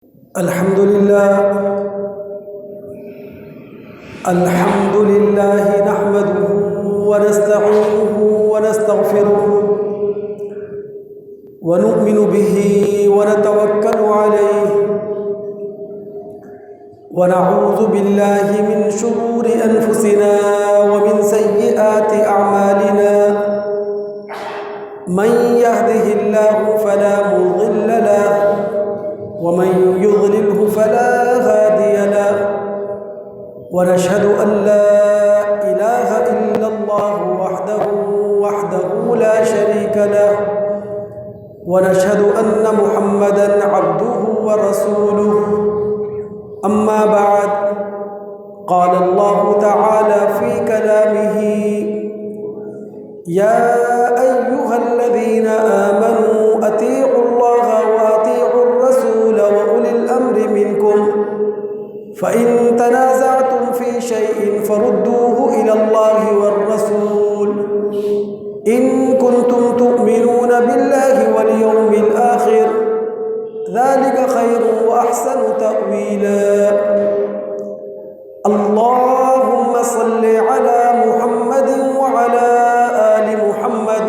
الحمد لله نحمده ونستعينه ونستغفره ونؤمن به ونتوكل عليه ونعوذ بالله من شرور أنفسنا ومن سيئات أعمالنا من يهده الله فلا مضل له ومن يضلله فلا هادي له ونشهد أن لا إله إلا الله وحده لا شريك له ونشهد أن محمدًا عبده ورسوله أما بعد قال الله تعالى في كلامه يا أيها الذين آمنوا أطيعوا الله وأطيعوا الرسول وأولي الأمر منكم فإن تنازعتم في شيء فردوه إلى الله والرسول إن كنتم تؤمنون بالله واليوم الآخر ذلك خير وأحسن تأويلا اللهم صل على محمد وعلى آل محمد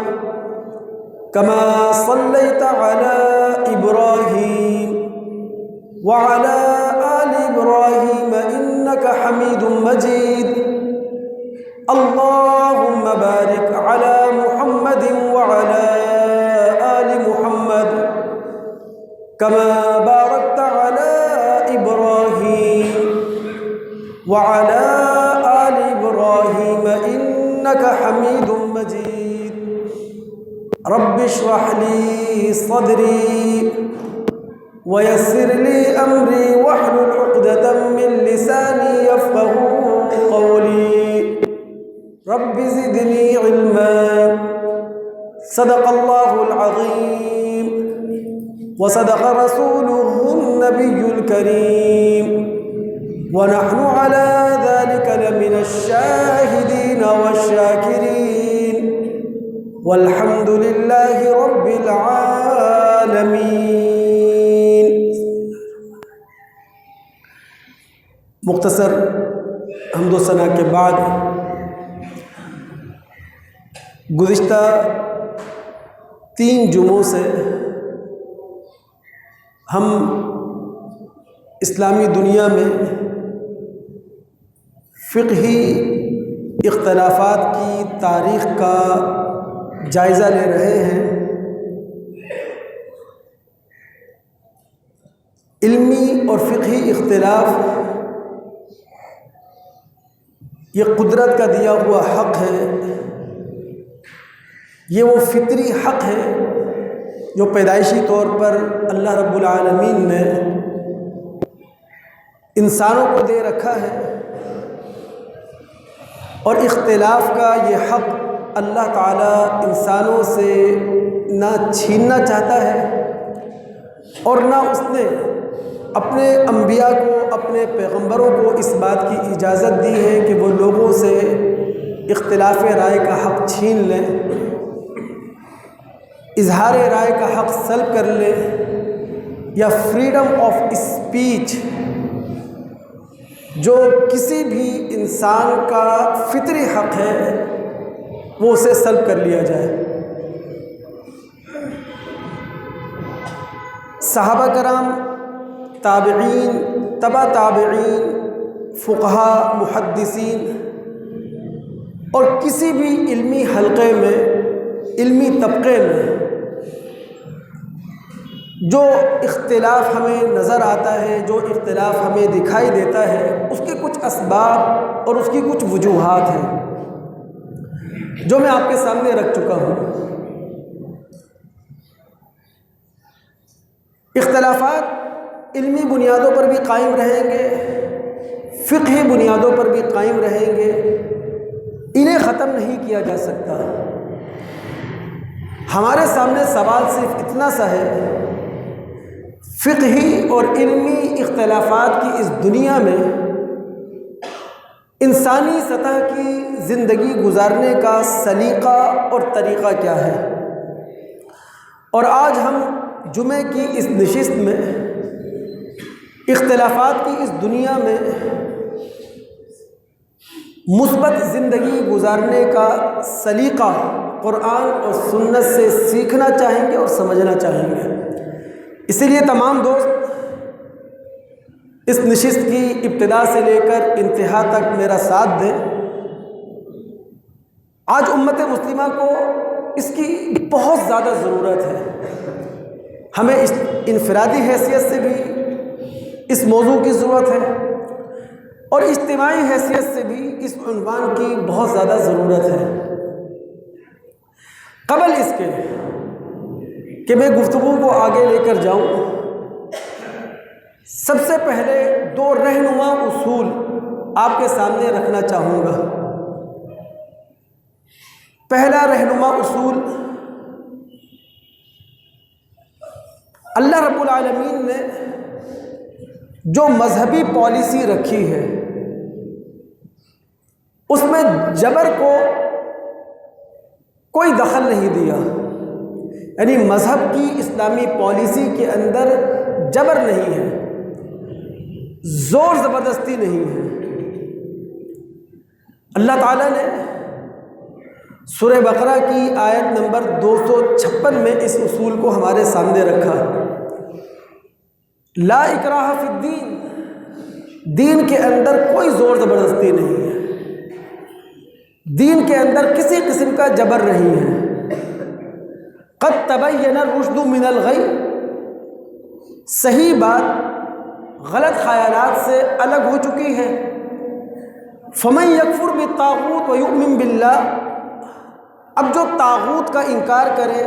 كما صليت على إبراهيم وعلى آل إبراهيم إنك حميد مجيد اللهم بارك على محمد وعلى آل محمد كما باركت على إبراهيم وعلى آل إبراهيم إنك حميد مجيد رب اشرح لي صدري ويسر لي أمري واحلل عقدة من لساني يفقه قولي رب زدني علما صدق الله العظيم وصدق رسوله النبي الكريم ونحن على ذلك لمن الشاهدين والشاكرين والحمد لله رب العالمين۔ مختصر حمد و ثنا کے بعد گزشتہ 3 جمعوں سے ہم اسلامی دنیا میں فقہی اختلافات کی تاریخ کا جائزہ لے رہے ہیں۔ علمی اور فقہی اختلاف یہ قدرت کا دیا ہوا حق ہے، یہ وہ فطری حق ہے جو پیدائشی طور پر اللہ رب العالمین نے انسانوں کو دے رکھا ہے، اور اختلاف کا یہ حق اللہ تعالیٰ انسانوں سے نہ چھیننا چاہتا ہے اور نہ اس نے اپنے انبیاء کو، اپنے پیغمبروں کو اس بات کی اجازت دی ہے کہ وہ لوگوں سے اختلاف رائے کا حق چھین لیں، اظہار رائے کا حق سلب کر لیں، یا فریڈم آف اسپیچ جو کسی بھی انسان کا فطری حق ہے وہ اسے سلب کر لیا جائے۔ صحابہ کرام، تابعین، تبع تابعین، فقہا، محدثین اور کسی بھی علمی حلقے میں، علمی طبقے میں جو اختلاف ہمیں نظر آتا ہے، جو اختلاف ہمیں دکھائی دیتا ہے، اس کے کچھ اسباب اور اس کی کچھ وجوہات ہیں جو میں آپ کے سامنے رکھ چکا ہوں۔ اختلافات علمی بنیادوں پر بھی قائم رہیں گے، فقہی بنیادوں پر بھی قائم رہیں گے، انہیں ختم نہیں کیا جا سکتا۔ ہمارے سامنے سوال صرف اتنا سا ہے، فقہی اور علمی اختلافات کی اس دنیا میں انسانی سطح کی زندگی گزارنے کا سلیقہ اور طریقہ کیا ہے؟ اور آج ہم جمعے کی اس نشست میں اختلافات کی اس دنیا میں مثبت زندگی گزارنے کا سلیقہ قرآن اور سنت سے سیکھنا چاہیں گے اور سمجھنا چاہیں گے۔ اسی لیے تمام دوست اس نشست کی ابتدا سے لے کر انتہا تک میرا ساتھ دیں۔ آج امت مسلمہ کو اس کی بہت زیادہ ضرورت ہے۔ ہمیں انفرادی حیثیت سے بھی اس موضوع کی ضرورت ہے اور اجتماعی حیثیت سے بھی اس عنوان کی بہت زیادہ ضرورت ہے۔ قبل اس کے کہ میں گفتگو کو آگے لے کر جاؤں، سب سے پہلے دو رہنما اصول آپ کے سامنے رکھنا چاہوں گا۔ پہلا رہنما اصول، اللہ رب العالمین نے جو مذہبی پالیسی رکھی ہے اس میں جبر کو کوئی دخل نہیں دیا، یعنی مذہب کی اسلامی پالیسی کے اندر جبر نہیں ہے، زور زبردستی نہیں ہے۔ اللہ تعالیٰ نے سورہ بقرہ کی آیت نمبر 256 میں اس اصول کو ہمارے سامنے رکھا۔ لا اکراہ فی الدین، دین کے اندر کوئی زور زبردستی نہیں ہے، دین کے اندر کسی قسم کا جبر نہیں ہے۔ قد تبین الرشد من الغی، صحیح بات غلط خیالات سے الگ ہو چکی ہے۔ فمن یکفر بالطاغوت ویؤمن باللہ، اب جو طاغوت کا انکار کرے،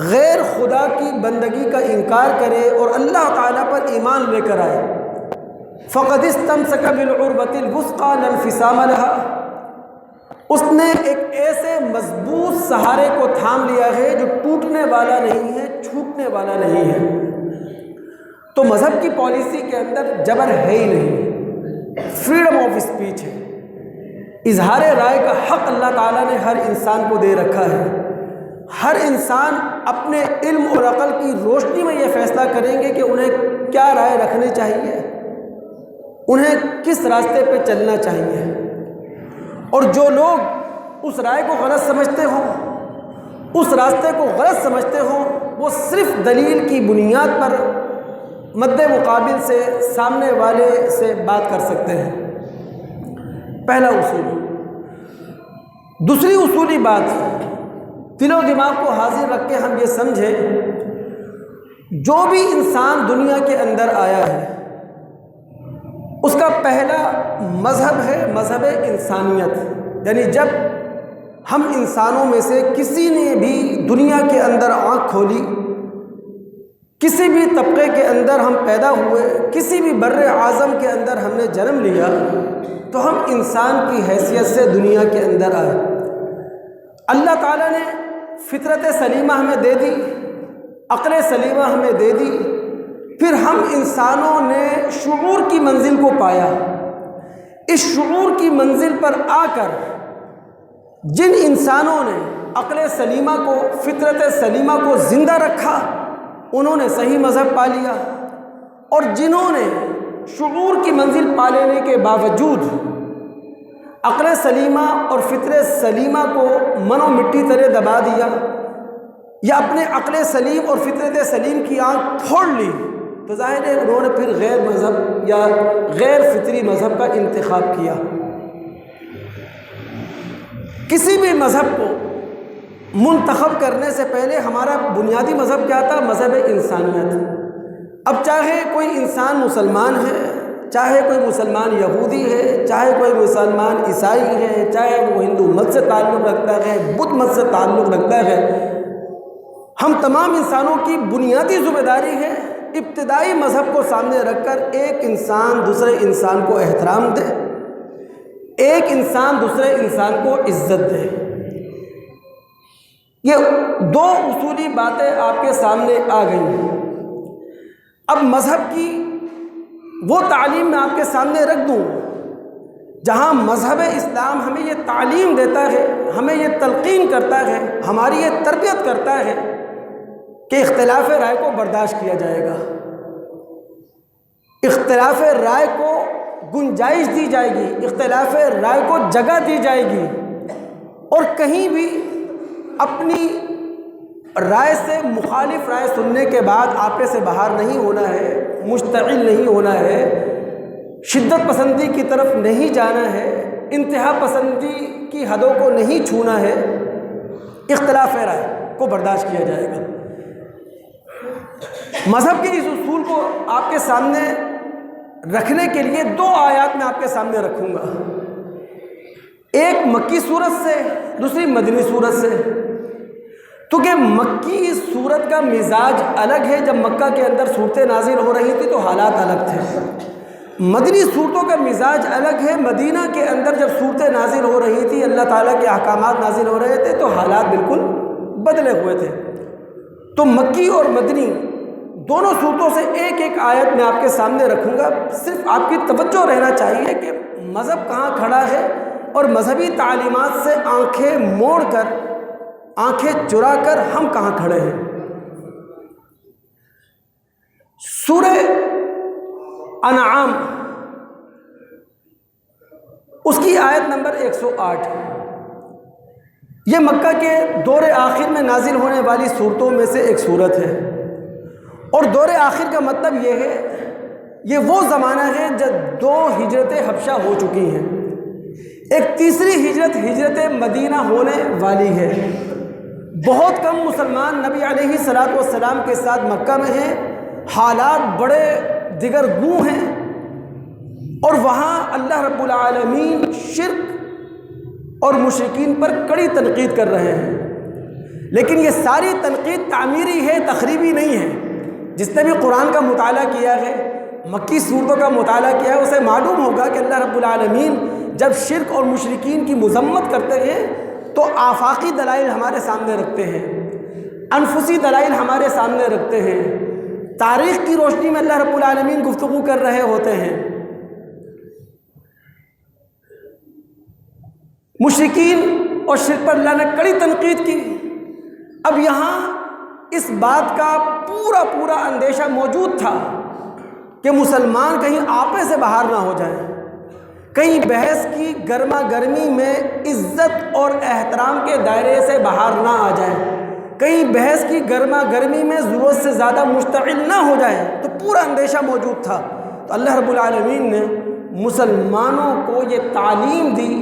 غیر خدا کی بندگی کا انکار کرے اور اللہ تعالیٰ پر ایمان لے کر آئے، فقد استمسک بالعروۃ الوثقی لا انفصام لها، اس نے ایک ایسے مضبوط سہارے کو تھام لیا ہے جو ٹوٹنے والا نہیں ہے، چھوٹنے والا نہیں ہے۔ تو مذہب کی پالیسی کے اندر جبر ہے ہی نہیں، فریڈم آف اسپیچ ہے، اظہار رائے کا حق اللہ تعالیٰ نے ہر انسان کو دے رکھا ہے۔ ہر انسان اپنے علم اور عقل کی روشنی میں یہ فیصلہ کریں گے کہ انہیں کیا رائے رکھنی چاہیے، انہیں کس راستے پہ چلنا چاہیے، اور جو لوگ اس رائے کو غلط سمجھتے ہوں، اس راستے کو غلط سمجھتے ہوں، وہ صرف دلیل کی بنیاد پر مد مقابل سے سامنے والے سے بات کر سکتے ہیں۔ پہلا اصول۔ دوسری اصولی بات، دل و دماغ کو حاضر رکھ کے ہم یہ سمجھیں، جو بھی انسان دنیا کے اندر آیا ہے اس کا پہلا مذہب ہے مذہب انسانیت، یعنی جب ہم انسانوں میں سے کسی نے بھی دنیا کے اندر آنکھ کھولی، کسی بھی طبقے کے اندر ہم پیدا ہوئے، کسی بھی بر اعظم کے اندر ہم نے جنم لیا، تو ہم انسان کی حیثیت سے دنیا کے اندر آئے۔ اللہ تعالیٰ نے فطرت سلیمہ ہمیں دے دی، عقل سلیمہ ہمیں دے دی، پھر ہم انسانوں نے شعور کی منزل کو پایا۔ اس شعور کی منزل پر آ کر جن انسانوں نے عقل سلیمہ کو، فطرت سلیمہ کو زندہ رکھا، انہوں نے صحیح مذہب پا لیا، اور جنہوں نے شعور کی منزل پا لینے کے باوجود عقل سلیمہ اور فطرت سلیمہ کو من و مٹی طرح دبا دیا، یا اپنے عقل سلیم اور فطرت سلیم کی آنکھ پھوڑ لی، تو ظاہر ہے انہوں نے پھر غیر مذہب یا غیر فطری مذہب کا انتخاب کیا۔ کسی بھی مذہب کو منتخب کرنے سے پہلے ہمارا بنیادی مذہب کیا تھا؟ مذہب انسانیت۔ اب چاہے کوئی انسان مسلمان ہے، چاہے کوئی مسلمان یہودی ہے، چاہے کوئی مسلمان عیسائی ہے، چاہے وہ ہندو مت سے تعلق رکھتا ہے، بدھ مت سے تعلق رکھتا ہے، ہم تمام انسانوں کی بنیادی ذمہ داری ہے ابتدائی مذہب کو سامنے رکھ کر ایک انسان دوسرے انسان کو احترام دے، ایک انسان دوسرے انسان کو عزت دے۔ یہ دو اصولی باتیں آپ کے سامنے آ گئی۔ اب مذہب کی وہ تعلیم میں آپ کے سامنے رکھ دوں جہاں مذہب اسلام ہمیں یہ تعلیم دیتا ہے، ہمیں یہ تلقین کرتا ہے، ہماری یہ تربیت کرتا ہے کہ اختلاف رائے کو برداشت کیا جائے گا، اختلاف رائے کو گنجائش دی جائے گی، اختلاف رائے کو جگہ دی جائے گی، اور کہیں بھی اپنی رائے سے مخالف رائے سننے کے بعد آپے سے باہر نہیں ہونا ہے، مشتعل نہیں ہونا ہے، شدت پسندی کی طرف نہیں جانا ہے، انتہا پسندی کی حدوں کو نہیں چھونا ہے، اختلاف رائے کو برداشت کیا جائے گا۔ مذہب کے اس اصول کو آپ کے سامنے رکھنے کے لیے دو آیات میں آپ کے سامنے رکھوں گا، ایک مکی صورت سے، دوسری مدنی صورت سے۔ کیونکہ مکی صورت کا مزاج الگ ہے، جب مکہ کے اندر صورتیں نازل ہو رہی تھی تو حالات الگ تھے۔ مدنی صورتوں کا مزاج الگ ہے، مدینہ کے اندر جب صورتیں نازل ہو رہی تھی، اللہ تعالیٰ کے احکامات نازل ہو رہے تھے تو حالات بالکل بدلے ہوئے تھے۔ تو مکی اور مدنی دونوں صورتوں سے ایک ایک آیت میں آپ کے سامنے رکھوں گا۔ صرف آپ کی توجہ رہنا چاہیے کہ مذہب کہاں کھڑا ہے اور مذہبی تعلیمات سے آنکھیں موڑ کر، آنکھیں چرا کر ہم کہاں کھڑے ہیں۔ سورہ انعام اس کی آیت نمبر 108، یہ مکہ کے دور آخر میں نازل ہونے والی صورتوں میں سے ایک صورت ہے، اور دور آخر کا مطلب یہ ہے، یہ وہ زمانہ ہے جب 2 ہجرتیں حبشہ ہو چکی ہیں، ایک تیسری ہجرت، ہجرت مدینہ ہونے والی ہے۔ بہت کم مسلمان نبی علیہ الصلوۃ والسلام کے ساتھ مکہ میں ہیں، حالات بڑے دیگر گوں ہیں، اور وہاں اللہ رب العالمین شرک اور مشرکین پر کڑی تنقید کر رہے ہیں، لیکن یہ ساری تنقید تعمیری ہے، تخریبی نہیں ہے۔ جس نے بھی قرآن کا مطالعہ کیا ہے، مکی صورتوں کا مطالعہ کیا ہے، اسے معلوم ہوگا کہ اللہ رب العالمین جب شرک اور مشرکین کی مذمت کرتے ہیں تو آفاقی دلائل ہمارے سامنے رکھتے ہیں، انفسی دلائل ہمارے سامنے رکھتے ہیں، تاریخ کی روشنی میں اللہ رب العالمین گفتگو کر رہے ہوتے ہیں۔ مشرکین اور شرک پر اللہ نے کڑی تنقید کی۔ اب یہاں اس بات کا پورا اندیشہ موجود تھا کہ مسلمان کہیں آپے سے باہر نہ ہو جائیں، کہیں بحث کی گرما گرمی میں عزت اور احترام کے دائرے سے باہر نہ آ جائیں، کہیں بحث کی گرما گرمی میں ضرورت سے زیادہ مشتعل نہ ہو جائیں، تو پورا اندیشہ موجود تھا۔ تو اللہ رب العالمین نے مسلمانوں کو یہ تعلیم دی،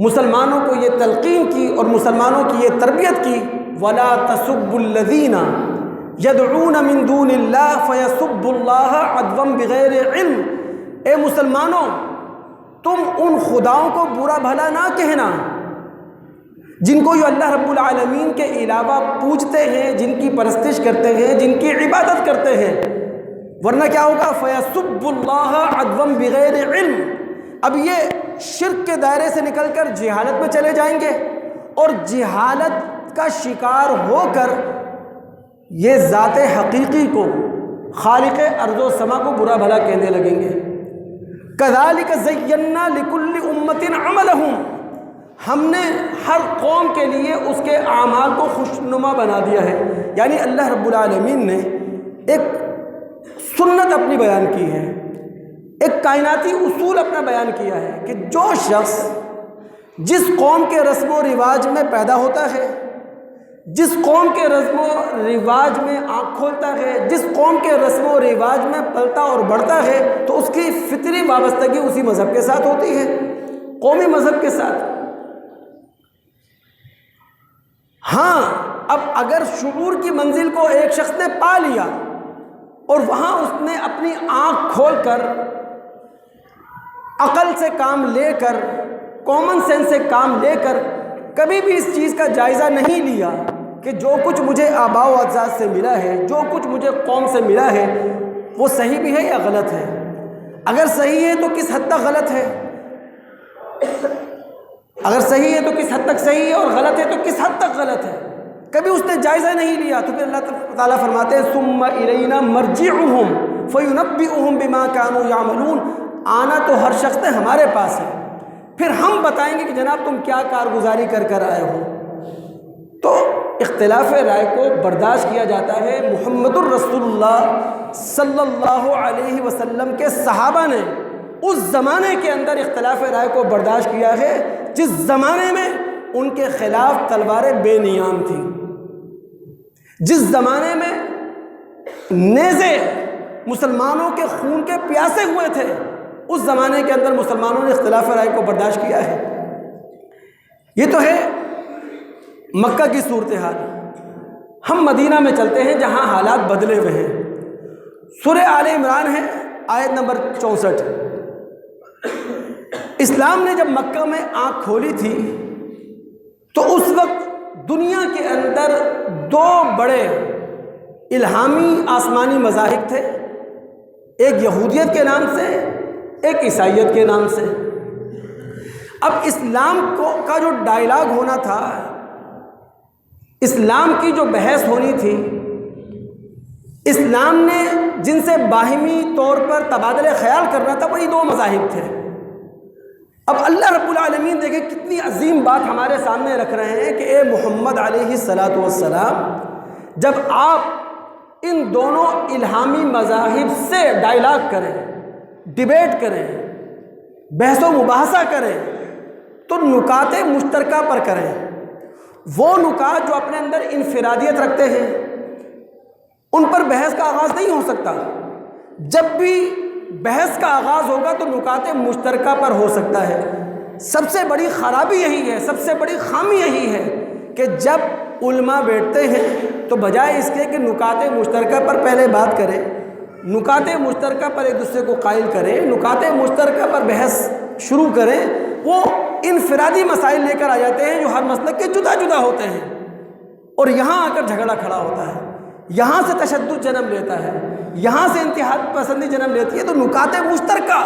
مسلمانوں کو یہ تلقین کی اور مسلمانوں کی یہ تربیت کی، وَلَا تَسُبُّوا الَّذِينَ يَدْعُونَ مِن دُونِ اللَّهِ فَيَسُبُّوا اللَّهَ عَدْوًا بِغَيْرِ عِلْمٍ۔ اے مسلمانوں، تم ان خداؤں کو برا بھلا نہ کہنا جن کو یہ اللہ رب العالمین کے علاوہ پوجتے ہیں، جن کی پرستش کرتے ہیں، جن کی عبادت کرتے ہیں، ورنہ کیا ہوگا؟ فَيَسُبُّوا اللَّهَ عَدْوًا بِغَيْرِ عِلْمٍ۔ اب یہ شرک کے دائرے سے نکل کر جہالت میں چلے جائیں گے، اور جہالت کا شکار ہو کر یہ ذات حقیقی کو، خالق ارض و سما کو برا بھلا کہنے لگیں گے۔ كَذَلِكَ زَيَّنَّا لِكُلِّ أُمَّةٍ عَمَلَهُمْ، ہم نے ہر قوم کے لیے اس کے اعمال کو خوشنما بنا دیا ہے۔ یعنی اللہ رب العالمین نے ایک سنت اپنی بیان کی ہے، ایک کائناتی اصول اپنا بیان کیا ہے کہ جو شخص جس قوم کے رسم و رواج میں پیدا ہوتا ہے، جس قوم کے رسم و رواج میں آنکھ کھولتا ہے، جس قوم کے رسم و رواج میں پلتا اور بڑھتا ہے، تو اس کی فطری وابستگی اسی مذہب کے ساتھ ہوتی ہے، قومی مذہب کے ساتھ۔ ہاں، اب اگر شعور کی منزل کو ایک شخص نے پا لیا اور وہاں اس نے اپنی آنکھ کھول کر، عقل سے کام لے کر، کامن سینس سے کام لے کر کبھی بھی اس چیز کا جائزہ نہیں لیا کہ جو کچھ مجھے آباء و اجداد سے ملا ہے، جو کچھ مجھے قوم سے ملا ہے، وہ صحیح بھی ہے یا غلط ہے؟ اگر صحیح ہے تو کس حد تک غلط ہے؟ اگر صحیح ہے تو کس حد تک صحیح ہے، اور غلط ہے تو کس حد تک غلط ہے؟ کبھی اس نے جائزہ نہیں لیا۔ تو پھر اللہ تعالیٰ فرماتے ہیں ثم الینا مرجعہم فینبئہم بما کانوا یعملون، آنا تو ہر شخص نے ہمارے پاس ہے، پھر ہم بتائیں گے کہ جناب تم کیا کارگزاری کر کر آئے ہو۔ تو اختلاف رائے کو برداشت کیا جاتا ہے۔ محمد الرسول اللہ صلی اللہ علیہ وسلم کے صحابہ نے اس زمانے کے اندر اختلاف رائے کو برداشت کیا ہے جس زمانے میں ان کے خلاف تلواریں بے نیام تھیں، جس زمانے میں نیزے مسلمانوں کے خون کے پیاسے ہوئے تھے، اس زمانے کے اندر مسلمانوں نے اختلاف رائے کو برداشت کیا ہے۔ یہ تو ہے مکہ کی صورتحال۔ ہم مدینہ میں چلتے ہیں جہاں حالات بدلے ہوئے ہیں۔ سورہ آل عمران ہے، آیت نمبر 64۔ اسلام نے جب مکہ میں آنکھ کھولی تھی تو اس وقت دنیا کے اندر دو بڑے الہامی آسمانی مذاہب تھے، ایک یہودیت کے نام سے، ایک عیسائیت کے نام سے۔ اب اسلام کا جو ڈائلاگ ہونا تھا، اسلام کی جو بحث ہونی تھی، اسلام نے جن سے باہمی طور پر تبادلہ خیال کرنا تھا، وہی دو مذاہب تھے۔ اب اللہ رب العالمین دیکھیں کتنی عظیم بات ہمارے سامنے رکھ رہے ہیں کہ اے محمد علیہ الصلاۃ والسلام، جب آپ ان دونوں الہامی مذاہب سے ڈائلاگ کریں، ڈیبیٹ کریں، بحث و مباحثہ کریں، تو نکات مشترکہ پر کریں۔ وہ نکات جو اپنے اندر انفرادیت رکھتے ہیں ان پر بحث کا آغاز نہیں ہو سکتا۔ جب بھی بحث کا آغاز ہوگا تو نکات مشترکہ پر ہو سکتا ہے۔ سب سے بڑی خرابی یہی ہے، سب سے بڑی خامی یہی ہے کہ جب علماء بیٹھتے ہیں تو بجائے اس کے کہ نکات مشترکہ پر پہلے بات کریں، نکات مشترکہ پر ایک دوسرے کو قائل کریں، نکات مشترکہ پر بحث شروع کریں، وہ انفرادی مسائل لے کر آ جاتے ہیں جو ہر مسلک کے جدا جدا ہوتے ہیں، اور یہاں آ کر جھگڑا کھڑا ہوتا ہے، یہاں سے تشدد جنم لیتا ہے، یہاں سے انتہا پسندی جنم لیتی ہے۔ تو نکات مشترکہ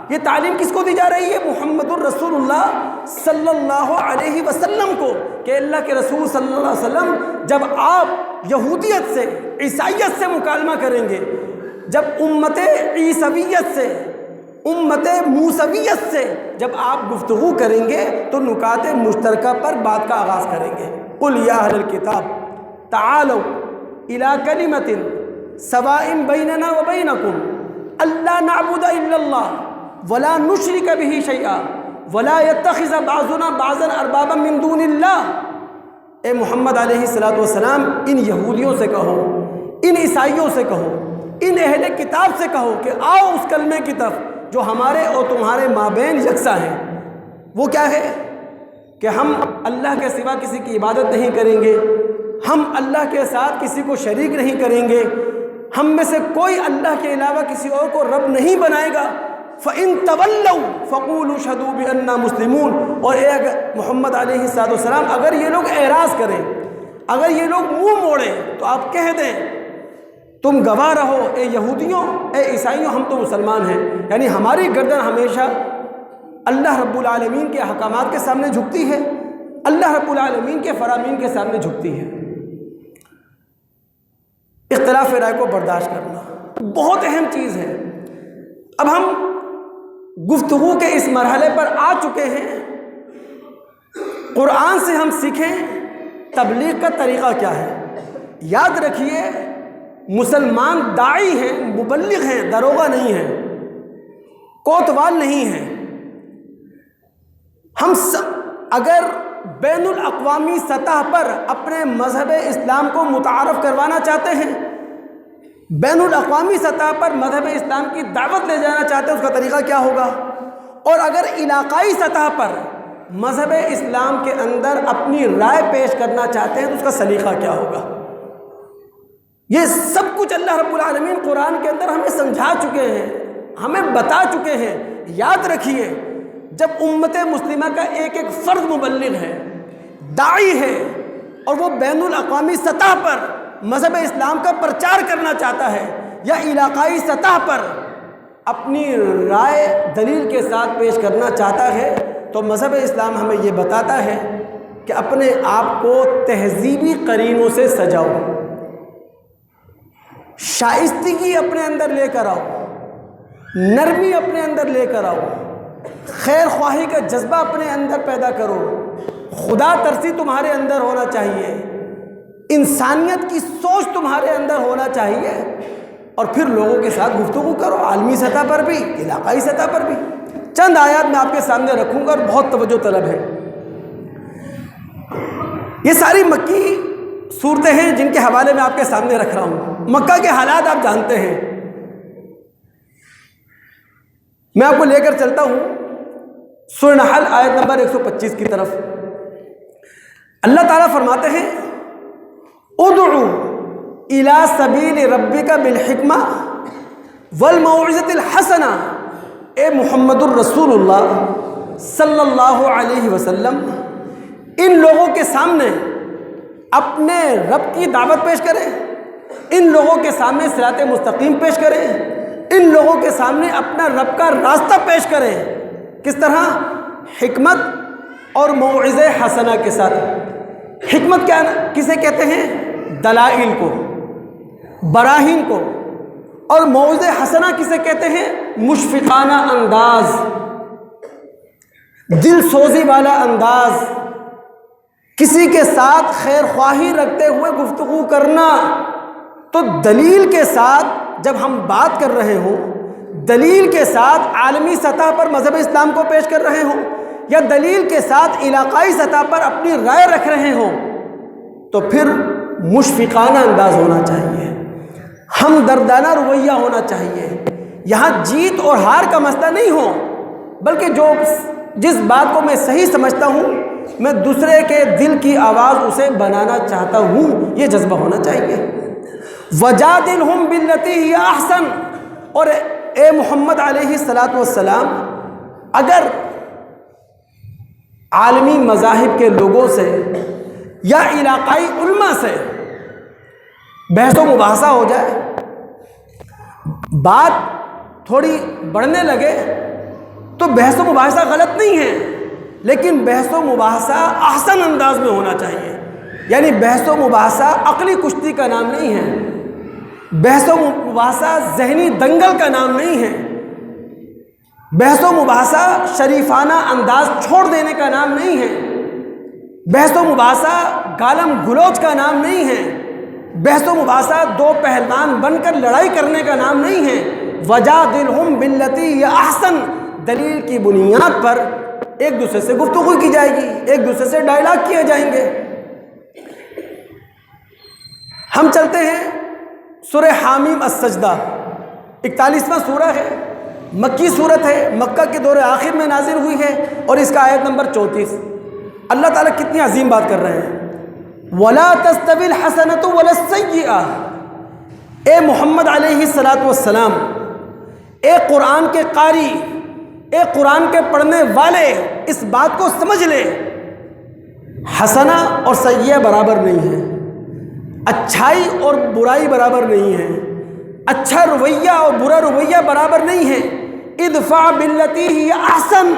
یہ تعلیم کس کو دی جا رہی ہے؟ محمد الرسول اللہ صلی اللہ علیہ وسلم کو، کہ اللہ کے رسول صلی اللہ علیہ وسلم جب آپ یہودیت سے، عیسائیت سے مکالمہ کریں گے، جب امت عیسویت سے، امت موسویت سے جب آپ گفتگو کریں گے تو نکات مشترکہ پر بات کا آغاز کریں گے۔ قل یا اہل الکتاب تعالوا الی کلمۃ سواء بیننا وبینکم الا نعبد الا اللہ ولا نشرک بہ شیئا ولا يتخذ بعضنا بعضا اربابا من دون اللہ۔ اے محمد علیہ الصلوۃ والسلام، ان یہودیوں سے کہو، ان عیسائیوں سے کہو، ان اہل کتاب سے کہو کہ آؤ اس کلمے کی طرف جو ہمارے اور تمہارے مابین یکساں ہے۔ وہ کیا ہے؟ کہ ہم اللہ کے سوا کسی کی عبادت نہیں کریں گے، ہم اللہ کے ساتھ کسی کو شریک نہیں کریں گے، ہم میں سے کوئی اللہ کے علاوہ کسی اور کو رب نہیں بنائے گا۔ فَإِن تَوَلَّوْا فَقُولُوا اشْهَدُوا بِأَنَّا مُسْلِمُونَ۔ اور اے محمد علیہ السلام، اگر یہ لوگ اعراض کریں، اگر یہ لوگ منہ موڑیں تو آپ کہہ دیں تم گواہ رہو اے یہودیوں، اے عیسائیوں، ہم تو مسلمان ہیں۔ یعنی ہماری گردن ہمیشہ اللہ رب العالمین کے احکامات کے سامنے جھکتی ہے، اللہ رب العالمین کے فرامین کے سامنے جھکتی ہے۔ اختلاف رائے کو برداشت کرنا بہت اہم چیز ہے۔ اب ہم گفتگو کے اس مرحلے پر آ چکے ہیں، قرآن سے ہم سیکھیں تبلیغ کا طریقہ کیا ہے۔ یاد رکھیے، مسلمان داعی ہیں، مبلغ ہیں، داروغہ نہیں ہیں، کوتوال نہیں ہیں۔ ہم اگر بین الاقوامی سطح پر اپنے مذہب اسلام کو متعارف کروانا چاہتے ہیں، بین الاقوامی سطح پر مذہب اسلام کی دعوت لے جانا چاہتے ہیں، اس کا طریقہ کیا ہوگا؟ اور اگر علاقائی سطح پر مذہب اسلام کے اندر اپنی رائے پیش کرنا چاہتے ہیں تو اس کا سلیقہ کیا ہوگا؟ یہ سب کچھ اللہ رب العالمین قرآن کے اندر ہمیں سمجھا چکے ہیں، ہمیں بتا چکے ہیں۔ یاد رکھیے، جب امت مسلمہ کا ایک ایک فرد مبلغ ہے، داعی ہے، اور وہ بین الاقوامی سطح پر مذہب اسلام کا پرچار کرنا چاہتا ہے یا علاقائی سطح پر اپنی رائے دلیل کے ساتھ پیش کرنا چاہتا ہے، تو مذہب اسلام ہمیں یہ بتاتا ہے کہ اپنے آپ کو تہذیبی قرینوں سے سجاؤ، شائستگی اپنے اندر لے کر آؤ، نرمی اپنے اندر لے کر آؤ، خیر خواہی کا جذبہ اپنے اندر پیدا کرو، خدا ترسی تمہارے اندر ہونا چاہیے، انسانیت کی سوچ تمہارے اندر ہونا چاہیے، اور پھر لوگوں کے ساتھ گفتگو کرو، عالمی سطح پر بھی، علاقائی سطح پر بھی۔ چند آیات میں آپ کے سامنے رکھوں گا اور بہت توجہ طلب ہے۔ یہ ساری مکی صورتیں ہیں جن کے حوالے میں آپ کے سامنے رکھ رہا ہوں۔ مکہ کے حالات آپ جانتے ہیں، میں آپ کو لے کر چلتا ہوں سورہ نحل آیت نمبر 125 کی طرف۔ اللہ تعالیٰ فرماتے ہیں ادعو الی سبیل ربک بالحکمہ والموعظۃ الحسنہ، اے محمد الرسول اللہ صلی اللہ علیہ وسلم ان لوگوں کے سامنے اپنے رب کی دعوت پیش کریں، ان لوگوں کے سامنے صراط مستقیم پیش کریں، ان لوگوں کے سامنے اپنا رب کا راستہ پیش کریں۔ کس طرح؟ حکمت اور موعظہ حسنہ کے ساتھ۔ حکمت کیا کسے کہتے ہیں؟ دلائل کو، براہین کو۔ اور موعظہ حسنہ کسے کہتے ہیں؟ مشفقانہ انداز، دل سوزی والا انداز، کسی کے ساتھ خیر خواہی رکھتے ہوئے گفتگو کرنا۔ تو دلیل کے ساتھ جب ہم بات کر رہے ہوں، دلیل کے ساتھ عالمی سطح پر مذہب اسلام کو پیش کر رہے ہوں، یا دلیل کے ساتھ علاقائی سطح پر اپنی رائے رکھ رہے ہوں، تو پھر مشفقانہ انداز ہونا چاہیے، ہمدردانہ رویہ ہونا چاہیے۔ یہاں جیت اور ہار کا مسئلہ نہیں ہو، بلکہ جس بات کو میں صحیح سمجھتا ہوں میں دوسرے کے دل کی آواز اسے بنانا چاہتا ہوں، یہ جذبہ ہونا چاہیے۔ وجادلہم باللتی ہی احسن، اور اے محمد علیہ السلام اگر عالمی مذاہب کے لوگوں سے یا علاقائی علماء سے بحث و مباحثہ ہو جائے، بات تھوڑی بڑھنے لگے، تو بحث و مباحثہ غلط نہیں ہے، لیکن بحث و مباحثہ احسن انداز میں ہونا چاہیے۔ یعنی بحث و مباحثہ عقلی کشتی کا نام نہیں ہے، بحث و مباحثہ ذہنی دنگل کا نام نہیں ہے، بحث و مباحثہ شریفانہ انداز چھوڑ دینے کا نام نہیں ہے، بحث و مباحثہ گالم گلوچ کا نام نہیں ہے، بحث و مباحثہ دو پہلوان بن کر لڑائی کرنے کا نام نہیں ہے۔ وجادلہم باللتی ہی احسن، دلیل کی بنیاد پر ایک دوسرے سے گفتگو کی جائے گی، ایک دوسرے سے ڈائلاگ کیے جائیں گے۔ ہم چلتے ہیں سورہ حامیم السجدہ، 41واں سورہ ہے، مکی صورت ہے، مکہ کے دور آخر میں نازل ہوئی ہے، اور اس کا آیت نمبر 34۔ اللہ تعالیٰ کتنی عظیم بات کر رہے ہیں۔ وَلَا تَسْتَوِي الْحَسَنَةُ وَلَا السَّيِّئَةُ، اے محمد علیہ السلام، اے قرآن کے قاری، اے قرآن کے پڑھنے والے، اس بات کو سمجھ لے، حسنہ اور سیئہ برابر نہیں ہے، اچھائی اور برائی برابر نہیں ہے، اچھا رویہ اور برا رویہ برابر نہیں ہے۔ ادفع باللتی ہی احسن،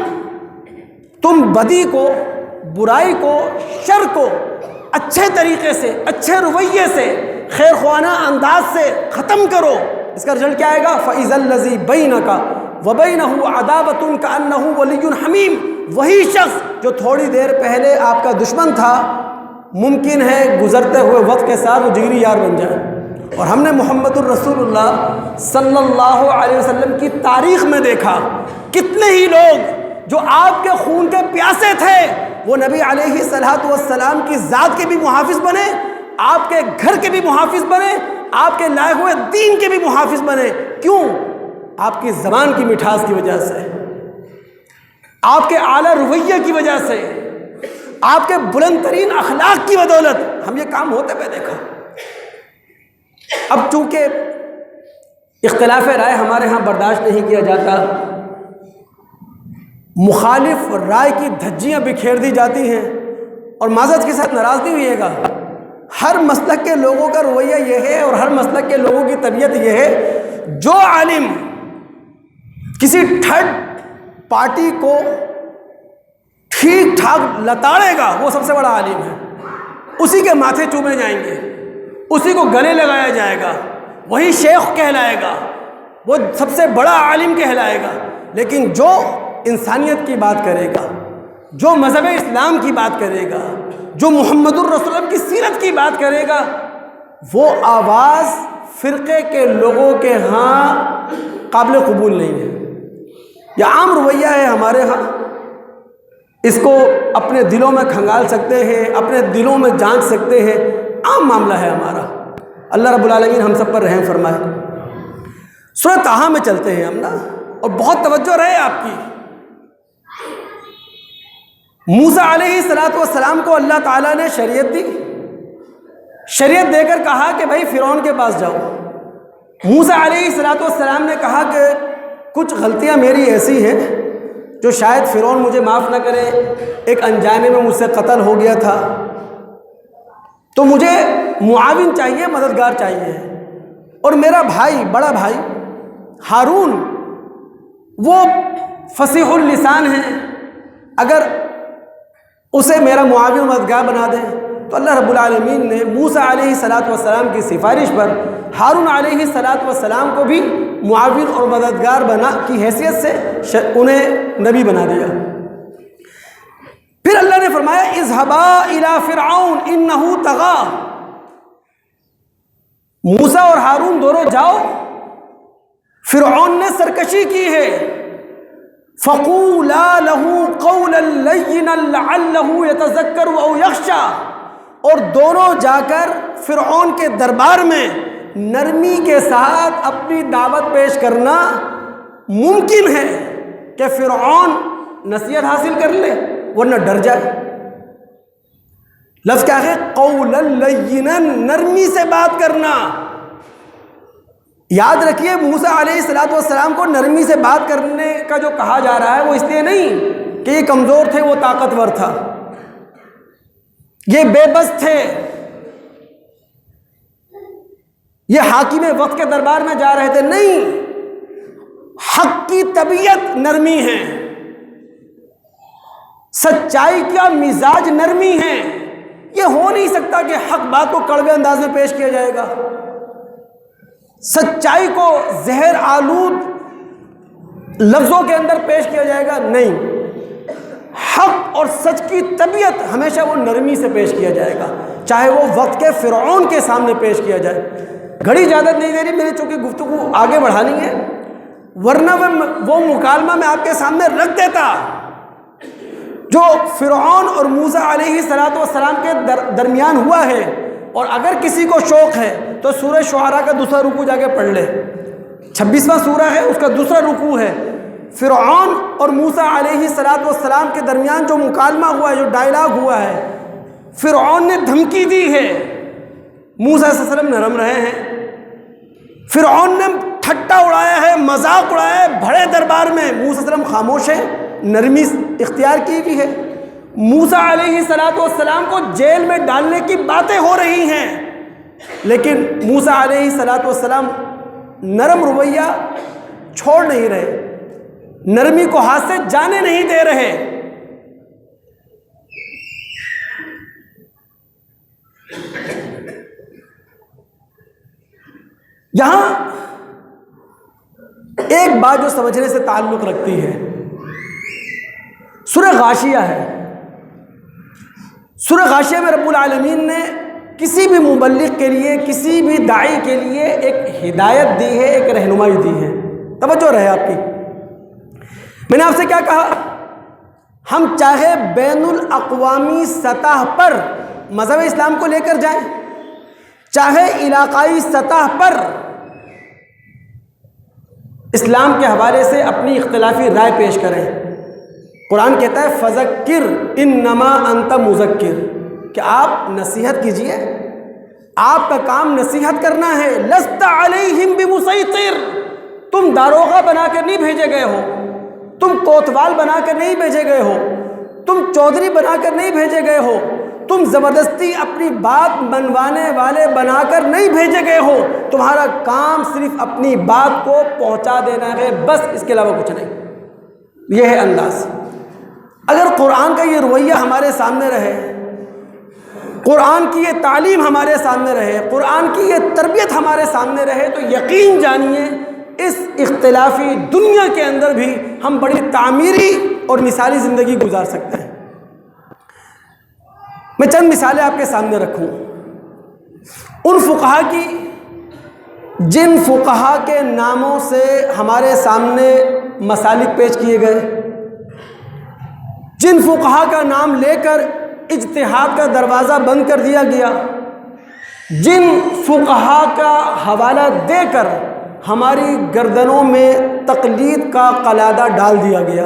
تم بدی کو، برائی کو، شر کو اچھے طریقے سے، اچھے رویے سے، خیر خواہانہ انداز سے ختم کرو۔ اس کا رزلٹ کیا آئے گا؟ فَإِذَا الَّذِي بَيْنَكَ وَبَيْنَهُ عَدَاوَةٌ كَأَنَّهُ وَلِيٌّ حَمِيمٌ، وہی شخص جو تھوڑی دیر پہلے آپ کا دشمن تھا، ممکن ہے گزرتے ہوئے وقت کے ساتھ وہ جگری یار بن جائے۔ اور ہم نے محمد الرسول اللہ صلی اللہ علیہ وسلم کی تاریخ میں دیکھا کتنے ہی لوگ جو آپ کے خون کے پیاسے تھے، وہ نبی علیہ السلام کی ذات کے بھی محافظ بنے، آپ کے گھر کے بھی محافظ بنے، آپ کے لائے ہوئے دین کے بھی محافظ بنے۔ کیوں؟ آپ کی زبان کی مٹھاس کی وجہ سے، آپ کے اعلیٰ رویہ کی وجہ سے، آپ کے بلند ترین اخلاق کی بدولت ہم یہ کام ہوتے پہ دیکھا۔ اب چونکہ اختلاف رائے ہمارے ہاں برداشت نہیں کیا جاتا، مخالف رائے کی دھجیاں بکھیر دی جاتی ہیں، اور معذرت کے ساتھ ناراض نہیں ہوئیے گا، ہر مسلک کے لوگوں کا رویہ یہ ہے اور ہر مسلک کے لوگوں کی طبیعت یہ ہے، جو عالم کسی تھرڈ پارٹی کو ٹھیک ٹھاک لتاڑے گا وہ سب سے بڑا عالم ہے، اسی کے ماتھے چومے جائیں گے، اسی کو گلے لگایا جائے گا، وہی شیخ کہلائے گا، وہ سب سے بڑا عالم کہلائے گا۔ لیکن جو انسانیت کی بات کرے گا، جو مذہب اسلام کی بات کرے گا، جو محمد الرسول اللہ کی سیرت کی بات کرے گا وہ آواز فرقے کے لوگوں کے ہاں قابل قبول نہیں ہے. یہ عام رویہ ہے ہمارے ہاں، اس کو اپنے دلوں میں کھنگال سکتے ہیں، اپنے دلوں میں جانچ سکتے ہیں، عام معاملہ ہے ہمارا. اللہ رب العالمین ہم سب پر رحم فرمائے. سورہ طٰہٰ میں چلتے ہیں ہم نا، اور بہت توجہ رہے آپ کی. موسیٰ علیہ السلام کو اللہ تعالیٰ نے شریعت دی، شریعت دے کر کہا کہ بھائی فرعون کے پاس جاؤ. موسیٰ علیہ السلام نے کہا کہ کچھ غلطیاں میری ایسی ہیں جو شاید فرعون مجھے معاف نہ کرے، ایک انجانے میں مجھ سے قتل ہو گیا تھا، تو مجھے معاون چاہیے، مددگار چاہیے. اور میرا بھائی، بڑا بھائی ہارون وہ فصیح اللسان ہے، اگر اسے میرا معاون مددگار بنا دیں. تو اللہ رب العالمین نے موسیٰ علیہ السلام کی سفارش پر ہارون علیہ السلام کو بھی معاون اور مددگار بنا کی حیثیت سے انہیں نبی بنا دیا. پھر اللہ نے فرمایا اذهبا الی فرعون انہ طغی. موسیٰ اور ہارون دونوں جاؤ، فرعون نے سرکشی کی ہے. فقولا له قولا لینا لعلہ یتذکر او یخشی. اور دونوں جا کر فرعون کے دربار میں نرمی کے ساتھ اپنی دعوت پیش کرنا. ممکن ہے کہ فرعون نصیحت حاصل کر لے ورنہ ڈر جائے. لفظ کیا ہے؟ قولا لینا، نرمی سے بات کرنا. یاد رکھیے موسیٰ علیہ السلام کو نرمی سے بات کرنے کا جو کہا جا رہا ہے وہ اس لیے نہیں کہ یہ کمزور تھے، وہ طاقتور تھا، یہ بے بس تھے، یہ حاکم وقت کے دربار میں جا رہے تھے. نہیں، حق کی طبیعت نرمی ہے، سچائی کا مزاج نرمی ہے. یہ ہو نہیں سکتا کہ حق بات کو کڑوے انداز میں پیش کیا جائے گا، سچائی کو زہر آلود لفظوں کے اندر پیش کیا جائے گا. نہیں، حق اور سچ کی طبیعت ہمیشہ وہ نرمی سے پیش کیا جائے گا، چاہے وہ وقت کے فرعون کے سامنے پیش کیا جائے. گھڑی اجازت نہیں دے رہی میری، چونکہ گفتگو آگے بڑھانی ہے، ورنہ وہ مکالمہ میں آپ کے سامنے رکھ دیتا جو فرعون اور موسیٰ علیہ السلام کے درمیان ہوا ہے. اور اگر کسی کو شوق ہے تو سورہ شعراء کا دوسرا رکوع جا کے پڑھ لے، 26واں سورہ ہے، اس کا دوسرا رکوع ہے. فرعون اور موسیٰ علیہ السلام کے درمیان جو مکالمہ ہوا ہے، جو ڈائلاگ ہوا ہے، فرعون نے دھمکی دی ہے، موسیٰ علیہ السلام نرم رہے ہیں. فرعون نے ٹھٹا اڑایا ہے، مذاق اڑایا ہے بڑے دربار میں، موسیٰ علیہ السلام خاموش ہے، نرمی اختیار کی بھی ہے. موسیٰ علیہ السلام کو جیل میں ڈالنے کی باتیں ہو رہی ہیں، لیکن موسیٰ علیہ السلام نرم رویہ چھوڑ نہیں رہے، نرمی کو ہاتھ سے جانے نہیں دے رہے. یہاں ایک بات جو سمجھنے سے تعلق رکھتی ہے، سورہ غاشیہ ہے. سورہ غاشیہ میں رب العالمین نے کسی بھی مبلغ کے لیے، کسی بھی داعی کے لیے ایک ہدایت دی ہے، ایک رہنمائی دی ہے. توجہ رہے آپ کی. میں نے آپ سے کیا کہا؟ ہم چاہے بین الاقوامی سطح پر مذہب اسلام کو لے کر جائیں، چاہے علاقائی سطح پر اسلام کے حوالے سے اپنی اختلافی رائے پیش کریں. قرآن کہتا ہے فذکر انما انت مذکر، کہ آپ نصیحت کیجئے، آپ کا کام نصیحت کرنا ہے. لست علیہم بمسیطر، تم داروغہ بنا کر نہیں بھیجے گئے ہو، تم کوتوال بنا کر نہیں بھیجے گئے ہو، تم چودھری بنا کر نہیں بھیجے گئے ہو، تم زبردستی اپنی بات منوانے والے بنا کر نہیں بھیجے گئے ہو. تمہارا کام صرف اپنی بات کو پہنچا دینا ہے، بس، اس کے علاوہ کچھ نہیں. یہ ہے انداز. اگر قرآن کا یہ رویہ ہمارے سامنے رہے، قرآن کی یہ تعلیم ہمارے سامنے رہے، قرآن کی یہ تربیت ہمارے سامنے رہے، تو یقین جانیے اس اختلافی دنیا کے اندر بھی ہم بڑی تعمیری اور مثالی زندگی گزار سکتے ہیں. میں چند مثالیں آپ کے سامنے رکھوں ان فقہا کی جن فقہا کے ناموں سے ہمارے سامنے مسالک پیش کیے گئے، جن فقہا کا نام لے کر اجتہاد کا دروازہ بند کر دیا گیا، جن فقہا کا حوالہ دے کر ہماری گردنوں میں تقلید کا قلادہ ڈال دیا گیا،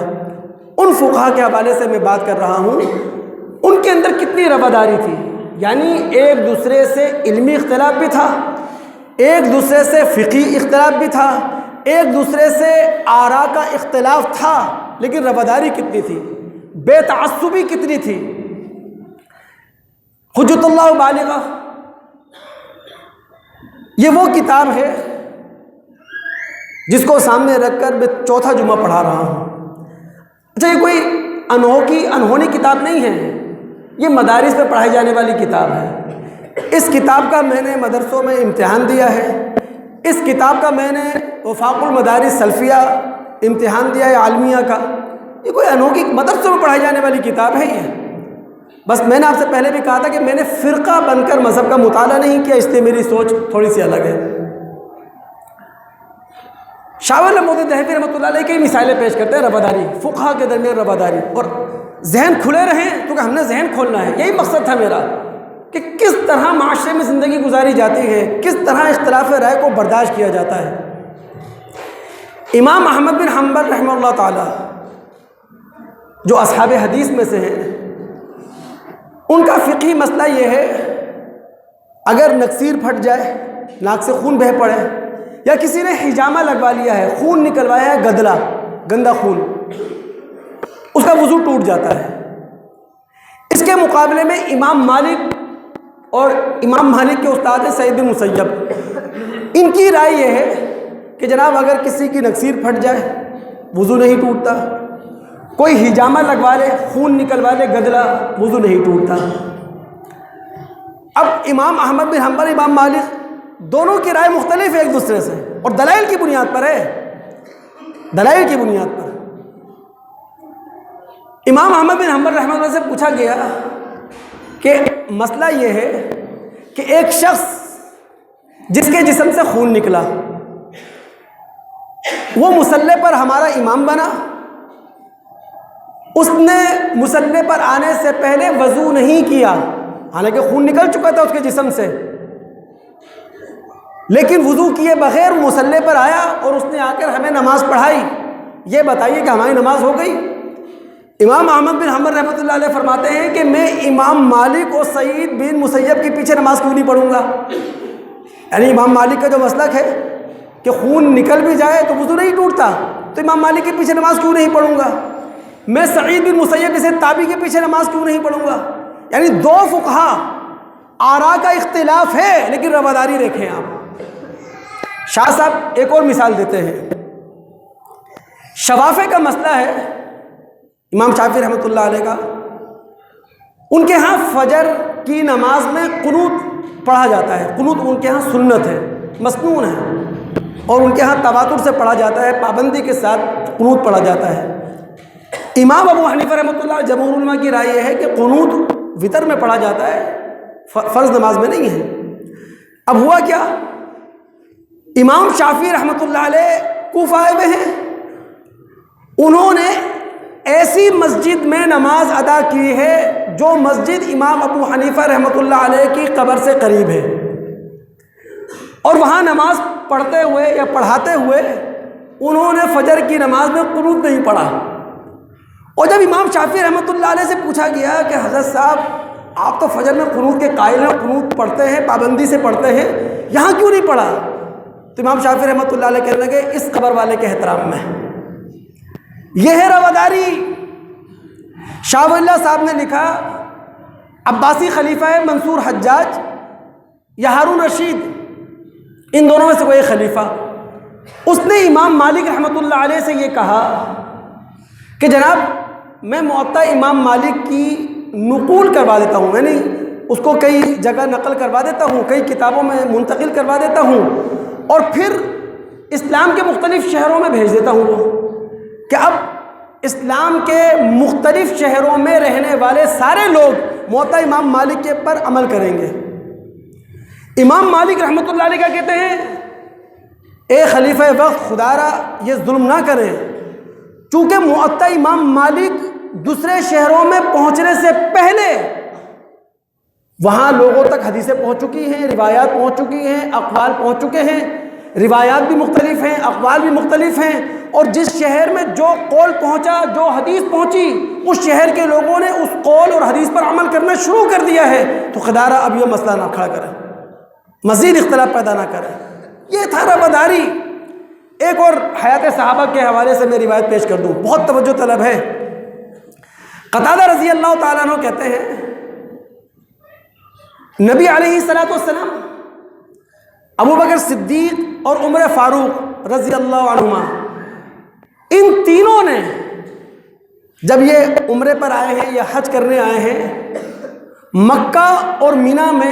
ان فقہا کے حوالے سے میں بات کر رہا ہوں۔ ان کے اندر کتنی رواداری تھی، یعنی ایک دوسرے سے علمی اختلاف بھی تھا، ایک دوسرے سے فقہی اختلاف بھی تھا، ایک دوسرے سے آراء کا اختلاف تھا، لیکن رواداری کتنی تھی، بے تعصبی کتنی تھی۔ حجت اللہ بالغہ یہ وہ کتاب ہے جس کو سامنے رکھ کر میں چوتھا جمعہ پڑھا رہا ہوں۔ اچھا، یہ کوئی انہونی کتاب نہیں ہے، یہ مدارس میں پڑھائی جانے والی کتاب ہے۔ اس کتاب کا میں نے مدرسوں میں امتحان دیا ہے، اس کتاب کا میں نے وفاق المدارس سلفیہ امتحان دیا ہے عالمیہ کا۔ یہ کوئی انوکھی مدرسوں میں پڑھائی جانے والی کتاب ہے یہ۔ بس میں نے آپ سے پہلے بھی کہا تھا کہ میں نے فرقہ بن کر مذہب کا مطالعہ نہیں کیا، اس لیے میری سوچ تھوڑی سی الگ ہے۔ شاہ ولی اللہ مودودی دہلوی رحمۃ اللہ علیہ کی مثالیں پیش کرتے ہیں رواداری، فقہا کے درمیان رواداری، اور ذہن کھلے رہیں کیونکہ ہم نے ذہن کھولنا ہے، یہی مقصد تھا میرا کہ کس طرح معاشرے میں زندگی گزاری جاتی ہے، کس طرح اختلاف رائے کو برداشت کیا جاتا ہے۔ امام احمد بن حنبل رحمہ اللہ تعالی جو اصحاب حدیث میں سے ہیں، ان کا فقہی مسئلہ یہ ہے، اگر نکسیر پھٹ جائے، ناک سے خون بہہ پڑے، یا کسی نے حجامہ لگوا لیا ہے، خون نکلوایا ہے، گدلا گندا خون، اس کا وضو ٹوٹ جاتا ہے۔ اس کے مقابلے میں امام مالک اور امام مالک کے استاد سعید بن مسیب، ان کی رائے یہ ہے کہ جناب اگر کسی کی نکسیر پھٹ جائے وضو نہیں ٹوٹتا، کوئی حجامہ لگوا لے، خون نکلوا لے، گدلا، وضو نہیں ٹوٹتا۔ اب امام احمد بن حنبل، امام مالک، دونوں کی رائے مختلف ہے ایک دوسرے سے، اور دلائل کی بنیاد پر ہے، دلائل کی بنیاد پر۔ امام احمد بن حنبل رحمہ اللہ سے پوچھا گیا کہ مسئلہ یہ ہے کہ ایک شخص جس کے جسم سے خون نکلا، وہ مصلی پر ہمارا امام بنا، اس نے مصلی پر آنے سے پہلے وضو نہیں کیا، حالانکہ خون نکل چکا تھا اس کے جسم سے، لیکن وضو کیے بغیر مصلی پر آیا اور اس نے آ کر ہمیں نماز پڑھائی، یہ بتائیے کہ ہماری نماز ہو گئی؟ امام احمد بن حنبل رحمۃ اللہ علیہ فرماتے ہیں کہ میں امام مالک اور سعید بن مسیب کے پیچھے نماز کیوں نہیں پڑھوں گا؟ یعنی امام مالک کا جو مسلک ہے کہ خون نکل بھی جائے تو وضو نہیں ٹوٹتا، تو امام مالک کے پیچھے نماز کیوں نہیں پڑھوں گا؟ میں سعید بن مسیب جیسے تابعی کے پیچھے نماز کیوں نہیں پڑھوں گا؟ یعنی دو فقہا، آراء کا اختلاف ہے لیکن رواداری دیکھیں آپ۔ شاہ صاحب ایک اور مثال دیتے ہیں، شوافع کا مسئلہ ہے، امام شافعی رحمۃ اللہ علیہ کا، ان کے ہاں فجر کی نماز میں قنوت پڑھا جاتا ہے، قنوت ان کے ہاں سنت ہے، مسنون ہے، اور ان کے ہاں تواتر سے پڑھا جاتا ہے، پابندی کے ساتھ قنوت پڑھا جاتا ہے۔ امام ابو حنیفہ رحمۃ اللہ جمہور علماء کی رائے یہ ہے کہ قنوت وتر میں پڑھا جاتا ہے، فرض نماز میں نہیں ہے۔ اب ہوا کیا، امام شافعی رحمۃ اللہ علیہ کوفہ آئے ہوئے ہیں، انہوں نے ایسی مسجد میں نماز ادا کی ہے جو مسجد امام ابو حنیفہ رحمۃ اللہ علیہ کی قبر سے قریب ہے، اور وہاں نماز پڑھتے ہوئے یا پڑھاتے ہوئے انہوں نے فجر کی نماز میں قنوت نہیں پڑھا۔ اور جب امام شافعی رحمۃ اللہ علیہ سے پوچھا گیا کہ حضرت صاحب آپ تو فجر میں قنوت کے قائل ہیں، قنوت پڑھتے ہیں، پابندی سے پڑھتے ہیں، یہاں کیوں نہیں پڑھا؟ تو امام شافعی رحمۃ اللہ علیہ کہنے لگے اس قبر والے کے احترام میں۔ یہ ہے رواداری۔ شاہ ولی اللہ صاحب نے لکھا، عباسی خلیفہ ہے منصور حجاج یا ہارون رشید، ان دونوں میں سے کوئی خلیفہ، اس نے امام مالک رحمۃ اللہ علیہ سے یہ کہا کہ جناب میں موطا امام مالک کی نقول کروا دیتا ہوں، یعنی اس کو کئی جگہ نقل کروا دیتا ہوں، کئی کتابوں میں منتقل کروا دیتا ہوں، اور پھر اسلام کے مختلف شہروں میں بھیج دیتا ہوں وہ، کہ اب اسلام کے مختلف شہروں میں رہنے والے سارے لوگ موطا امام مالک کے پر عمل کریں گے۔ امام مالک رحمۃ اللہ علیہ کیا کہتے ہیں؟ اے خلیفہ وقت، خدا را یہ ظلم نہ کریں، چونکہ موطا امام مالک دوسرے شہروں میں پہنچنے سے پہلے وہاں لوگوں تک حدیثیں پہنچ چکی ہیں، روایات پہنچ چکی ہیں، اقوال پہنچ چکے ہیں، روایات بھی مختلف ہیں، اقوال بھی مختلف ہیں، اور جس شہر میں جو قول پہنچا، جو حدیث پہنچی، اس شہر کے لوگوں نے اس قول اور حدیث پر عمل کرنا شروع کر دیا ہے، تو خدا را اب یہ مسئلہ نہ کھڑا کریں، مزید اختلاف پیدا نہ کریں۔ یہ تھا رواداری۔ ایک اور حیات صحابہ کے حوالے سے میں روایت پیش کر دوں، بہت توجہ طلب ہے۔ قتادہ رضی اللہ تعالیٰ عنہ کہتے ہیں نبی علیہ الصلوۃ والسلام، ابو بکر صدیق اور عمر فاروق رضی اللہ عنہما، ان تینوں نے جب یہ عمرے پر آئے ہیں یا حج کرنے آئے ہیں، مکہ اور مینا میں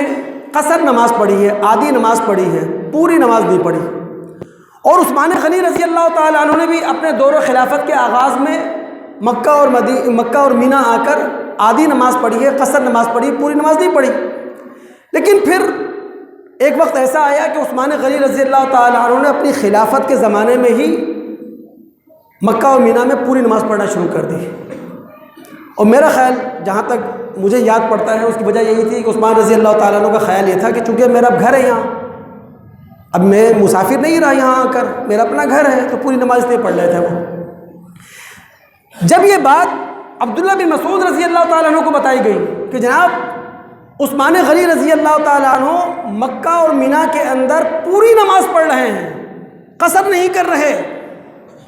قصر نماز پڑھی ہے، آدھی نماز پڑھی ہے، پوری نماز نہیں پڑھی۔ اور عثمان غنی رضی اللہ تعالیٰ عنہ نے بھی اپنے دور خلافت کے آغاز میں مکہ اور مینا آ کر آدھی نماز پڑھی ہے، قصر نماز پڑھی، پوری نماز نہیں پڑھی۔ لیکن پھر ایک وقت ایسا آیا کہ عثمان غنی رضی اللہ تعالیٰ عنہ نے اپنی خلافت کے زمانے میں ہی مکہ اور مینا میں پوری نماز پڑھنا شروع کر دی۔ اور میرا خیال جہاں تک مجھے یاد پڑتا ہے، اس کی وجہ یہی تھی کہ عثمان رضی اللہ تعالیٰ عنہ کا خیال یہ تھا کہ چونکہ میرا گھر ہے یہاں، اب میں مسافر نہیں رہا یہاں آ کر، میرا اپنا گھر ہے، تو پوری نماز نہیں پڑھ رہے تھے وہ۔ جب یہ بات عبداللہ بن مسعود رضی اللہ تعالیٰ عنہ کو بتائی گئی کہ جناب عثمان غنی رضی اللہ تعالیٰ عنہ مکہ اور مینا کے اندر پوری نماز پڑھ رہے ہیں، قصر نہیں کر رہے،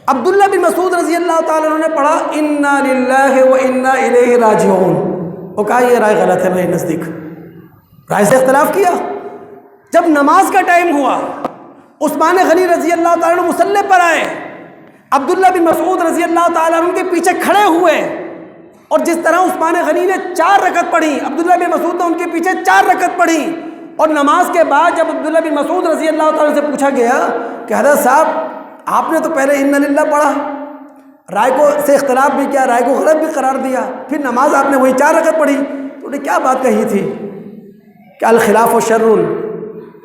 عبداللہ بن مسعود رضی اللہ تعالیٰ عنہ نے پڑھا انا للہ و انا الیہ راجعون، وہ کہا یہ رائے غلط ہے، میرے نزدیک رائے سے اختلاف کیا۔ جب نماز کا ٹائم ہوا، عثمان غنی رضی اللہ تعالیٰ عنہ مصلی پر آئے، عبداللہ بن مسعود رضی اللہ تعالیٰ عنہ کے پیچھے کھڑے ہوئے، اور جس طرح عثمان غنی نے 4 رکعت پڑھی، عبداللہ بن مسعود نے ان کے پیچھے 4 رکعت پڑھی۔ اور نماز کے بعد جب عبداللہ بن مسعود رضی اللہ تعالیٰ عنہ سے پوچھا گیا کہ حضرت صاحب آپ نے تو پہلے انا للہ پڑھا، رائے کو سے اختلاف بھی کیا، رائے کو غلط بھی قرار دیا، پھر نماز آپ نے وہی 4 رکعت پڑھی، تو انہیں کیا بات کہی تھی کہ الخلاف و شر،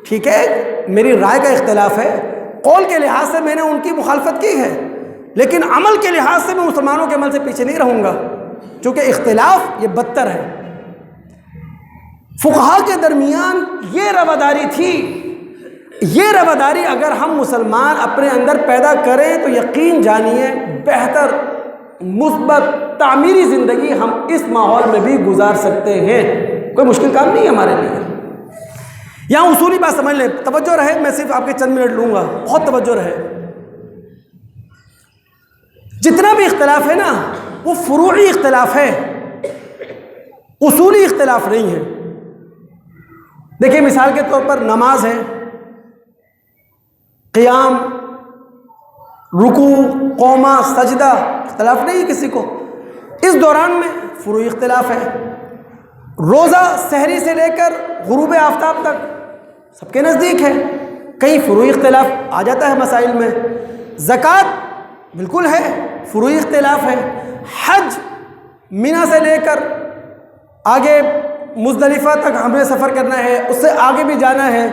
ٹھیک ہے میری رائے کا اختلاف ہے، قول کے لحاظ سے میں نے ان کی مخالفت کی ہے، لیکن عمل کے لحاظ سے میں مسلمانوں کے عمل سے پیچھے نہیں رہوں گا، چونکہ اختلاف یہ بدتر ہے۔ فقہا کے درمیان یہ رواداری تھی۔ یہ رواداری اگر ہم مسلمان اپنے اندر پیدا کریں تو یقین جانیے بہتر، مثبت، تعمیری زندگی ہم اس ماحول میں بھی گزار سکتے ہیں، کوئی مشکل کام نہیں ہے ہمارے لیے۔ یہاں اصولی بات سمجھ لیں، توجہ رہے، میں صرف آپ کے چند منٹ لوں گا، بہت توجہ رہے۔ جتنا بھی اختلاف ہے نا وہ فروعی اختلاف ہے، اصولی اختلاف نہیں ہے۔ دیکھیں مثال کے طور پر نماز ہے، قیام، رکوع، قومہ، سجدہ، اختلاف نہیں کسی کو، اس دوران میں فروعی اختلاف ہے۔ روزہ سحری سے لے کر غروب آفتاب تک سب کے نزدیک ہے، کئی فروعی اختلاف آ جاتا ہے مسائل میں۔ زکوٰۃ بالکل ہے، فروعی اختلاف ہے۔ حج مینا سے لے کر آگے مزدلفہ تک ہمیں سفر کرنا ہے، اس سے آگے بھی جانا ہے،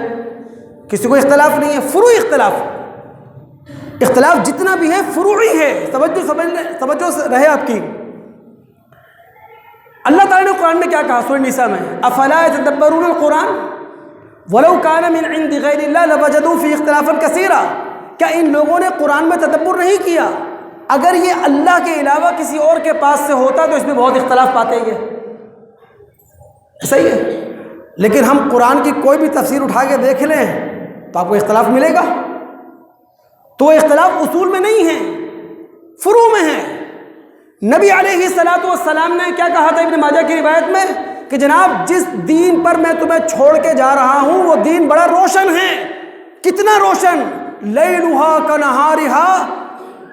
کسی کو اختلاف نہیں ہے، فروعی اختلاف۔ اختلاف جتنا بھی ہے فروعی ہے، توجہ رہے آپ کی۔ اللہ تعالیٰ نے قرآن میں کیا کہا سورہ نساء میں، افلا یتدبرون القرآن ولو کان من عند غیر اللہ لوجدوا فیہ اختلافا کثیرا، کیا ان لوگوں نے قرآن میں تدبر نہیں کیا؟ اگر یہ اللہ کے علاوہ کسی اور کے پاس سے ہوتا تو اس میں بہت اختلاف پاتے گے، صحیح ہے، لیکن ہم قرآن کی کوئی بھی تفسیر اٹھا کے دیکھ لیں تو آپ کو اختلاف ملے گا، تو اختلاف اصول میں نہیں ہے، فروع میں ہے۔ نبی علیہ الصلوۃ والسلام نے کیا کہا تھا ابن ماجہ کی روایت میں کہ جناب جس دین پر میں تمہیں چھوڑ کے جا رہا ہوں وہ دین بڑا روشن ہے۔ کتنا روشن؟ لیلھا کنہارھا،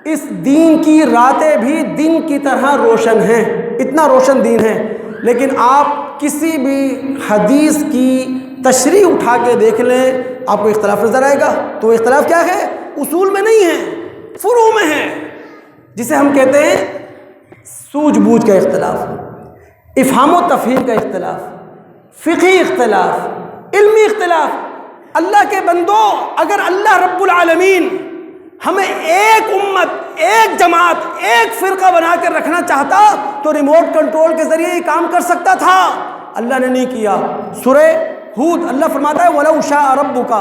اس دین کی راتیں بھی دن کی طرح روشن ہیں، اتنا روشن دین ہے۔ لیکن آپ کسی بھی حدیث کی تشریح اٹھا کے دیکھ لیں آپ کو اختلاف نظر آئے گا، تو اختلاف کیا ہے؟ اصول میں نہیں ہے، فروع میں ہے، جسے ہم کہتے ہیں سوجھ بوجھ کا اختلاف، افہام و تفہیم کا اختلاف، فقہی اختلاف، علمی اختلاف۔ اللہ کے بندو، اگر اللہ رب العالمین ہمیں ایک امت، ایک جماعت، ایک فرقہ بنا کر رکھنا چاہتا تو ریموٹ کنٹرول کے ذریعے یہ کام کر سکتا تھا، اللہ نے نہیں کیا۔ سورہ ہود اللہ فرماتا ہے وَلَوْ شَاءَ رَبُّكَ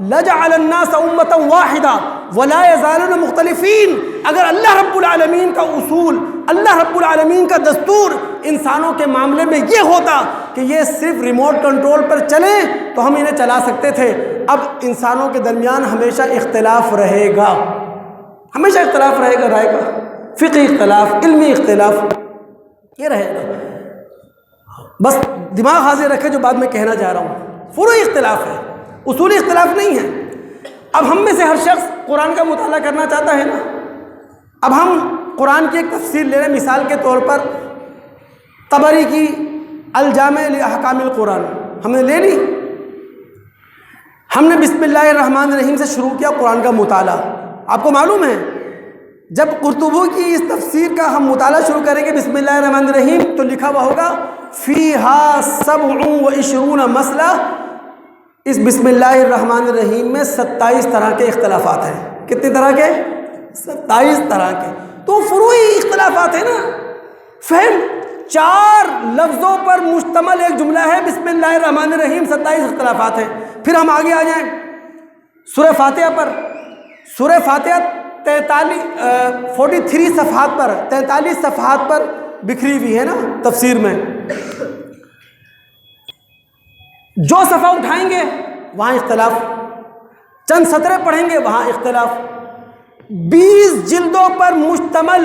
لَجَعَلَ النَّاسَ أُمَّةً وَاحِدَةً وَلَا يَزَالُونَ مُخْتَلِفِينَ۔ اگر اللہ رب العالمین کا اصول، اللہ رب العالمین کا دستور انسانوں کے معاملے میں یہ ہوتا کہ یہ صرف ریموٹ کنٹرول پر چلیں تو ہم انہیں چلا سکتے تھے۔ اب انسانوں کے درمیان ہمیشہ اختلاف رہے گا، ہمیشہ اختلاف رہے گا، رائے کا فقہی اختلاف، علمی اختلاف، یہ رہے گا۔ بس دماغ حاضر رکھے جو بات میں کہنا چاہ رہا ہوں، فروعی اختلاف ہے، اصولی اختلاف نہیں ہے۔ اب ہم میں سے ہر شخص قرآن کا مطالعہ کرنا چاہتا ہے نا۔ اب ہم قرآن کی ایک تفسیر لے رہے ہیں، مثال کے طور پر طبری کی الجامع لاحکام القرآن ہم نے لے لی، ہم نے بسم اللہ الرحمن الرحیم سے شروع کیا قرآن کا مطالعہ۔ آپ کو معلوم ہے جب قرطبی کی اس تفسیر کا ہم مطالعہ شروع کریں گے بسم اللہ الرحمن الرحیم تو لکھا ہوا ہوگا فیہا 27 مسئلہ۔ اس بسم اللہ الرحمن الرحیم میں 27 طرح کے اختلافات ہیں۔ کتنے طرح کے؟ 27 طرح کے۔ تو فروعی اختلافات ہیں نا۔ فہم 4 لفظوں پر مشتمل ایک جملہ ہے بسم اللہ الرحمن الرحیم، 27 اختلافات ہیں۔ پھر ہم آگے آ جائیں سورہ فاتحہ پر۔ سورہ فاتحہ 43 صفحات پر، 43 صفحات پر بکھری ہوئی ہے نا تفسیر میں۔ جو صفحہ اٹھائیں گے وہاں اختلاف، چند سطریں پڑھیں گے وہاں اختلاف۔ 20 جلدوں پر مشتمل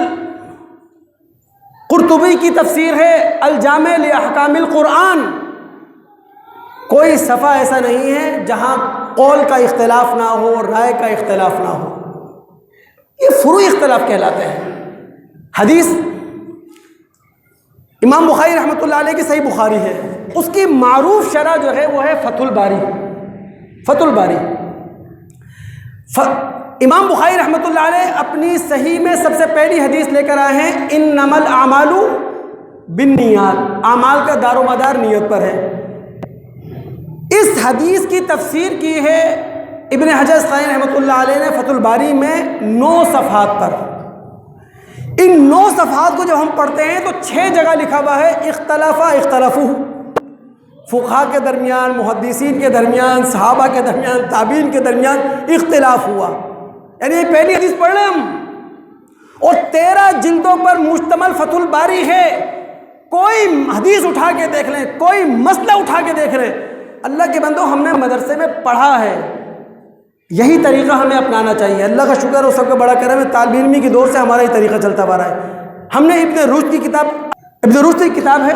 قرطبی کی تفسیر ہے الجامع لاحکام القرآن۔ کوئی صفحہ ایسا نہیں ہے جہاں قول کا اختلاف نہ ہو، رائے کا اختلاف نہ ہو۔ یہ فروعی اختلاف کہلاتے ہیں۔ حدیث امام بخاری رحمۃ اللہ علیہ کی صحیح بخاری ہے، اس کی معروف شرح جو ہے وہ ہے فتح الباری۔ فتح الباری امام بخاری رحمۃ اللہ علیہ اپنی صحیح میں سب سے پہلی حدیث لے کر آئے ہیں انما الاعمال بالنیات، اعمال کا دار و مدار نیت پر ہے۔ اس حدیث کی تفسیر کی ہے ابن حجر اسقلانی رحمۃ اللہ علیہ نے فتح الباری میں 9 صفحات پر۔ ان 9 صفحات کو جب ہم پڑھتے ہیں تو 6 جگہ لکھا ہوا ہے اختلافہ، فقہاء کے درمیان، محدثین کے درمیان، صحابہ کے درمیان، تابعین کے درمیان اختلاف ہوا۔ یعنی یہ پہلی حدیث پڑھ لیں ہم، اور 13 جلدوں پر مشتمل فتح الباری ہے۔ کوئی حدیث اٹھا کے دیکھ لیں، کوئی مسئلہ اٹھا کے دیکھ لیں، اللہ کے بندو ہم نے مدرسے میں پڑھا ہے، یہی طریقہ ہمیں اپنانا چاہیے۔ اللہ کا شکر اور سب کا بڑا کرم ہے، طالب علمی کے دور سے ہمارا یہ طریقہ چلتا آ رہا ہے۔ ہم نے ابن رشد کی کتاب ہے